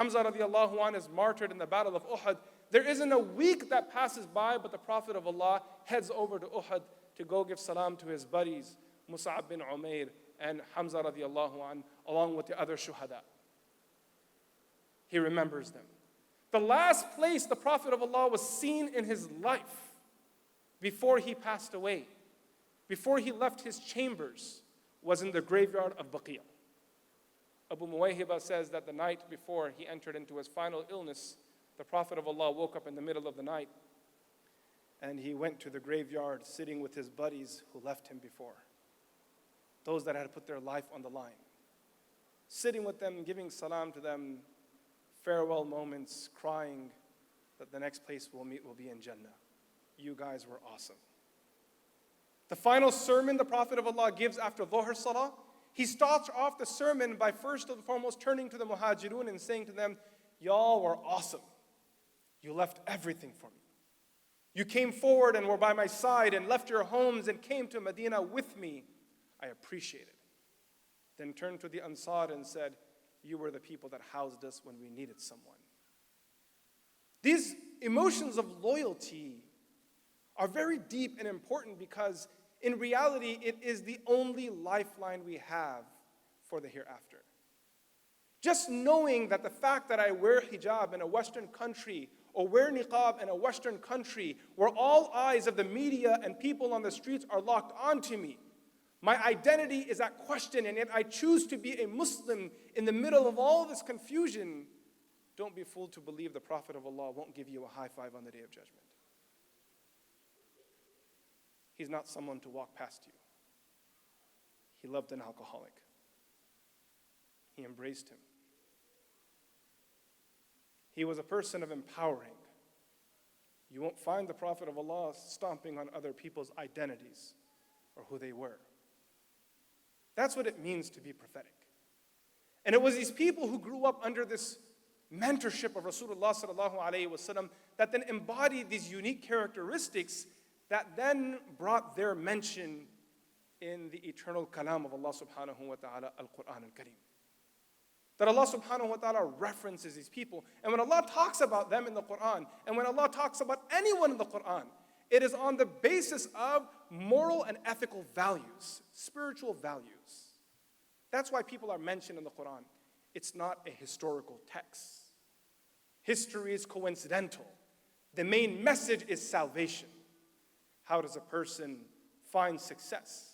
Hamza radiallahu anhu is martyred in the battle of Uhud. There isn't a week that passes by, but the Prophet of Allah heads over to Uhud to go give salam to his buddies, Mus'ab bin Umair and Hamza radiallahu anhu, along with the other shuhada. He remembers them. The last place the Prophet of Allah was seen in his life before he passed away, before he left his chambers, was in the graveyard of Baqiyah. Abu Muwayhiba says that the night before he entered into his final illness, the Prophet of Allah woke up in the middle of the night and he went to the graveyard sitting with his buddies who left him before, those that had put their life on the line, sitting with them, giving salam to them, farewell moments, crying that the next place we'll meet will be in Jannah. You guys were awesome. The final sermon the Prophet of Allah gives after Dhuhr Salah, he starts off the sermon by first and foremost turning to the Muhajirun and saying to them, y'all were awesome. You left everything for me. You came forward and were by my side and left your homes and came to Medina with me. I appreciate it. Then turned to the Ansar and said, you were the people that housed us when we needed someone. These emotions of loyalty are very deep and important because in reality, it is the only lifeline we have for the hereafter. Just knowing that the fact that I wear hijab in a Western country or wear niqab in a Western country where all eyes of the media and people on the streets are locked onto me, my identity is at question, and yet I choose to be a Muslim in the middle of all this confusion. Don't be fooled to believe the Prophet of Allah won't give you a high five on the Day of Judgment. He's not someone to walk past you. He loved an alcoholic. He embraced him. He was a person of empowering. You won't find the Prophet of Allah stomping on other people's identities or who they were. That's what it means to be prophetic. And it was these people who grew up under this mentorship of Rasulullah sallallahu alaihi wasallam that then embodied these unique characteristics that then brought their mention in the eternal kalam of Allah subhanahu wa ta'ala, al-Qur'an al-Karim. That Allah subhanahu wa ta'ala references these people. And when Allah talks about them in the Qur'an, and when Allah talks about anyone in the Qur'an, it is on the basis of moral and ethical values, spiritual values. That's why people are mentioned in the Qur'an. It's not a historical text. History is coincidental. The main message is salvation. How does a person find success?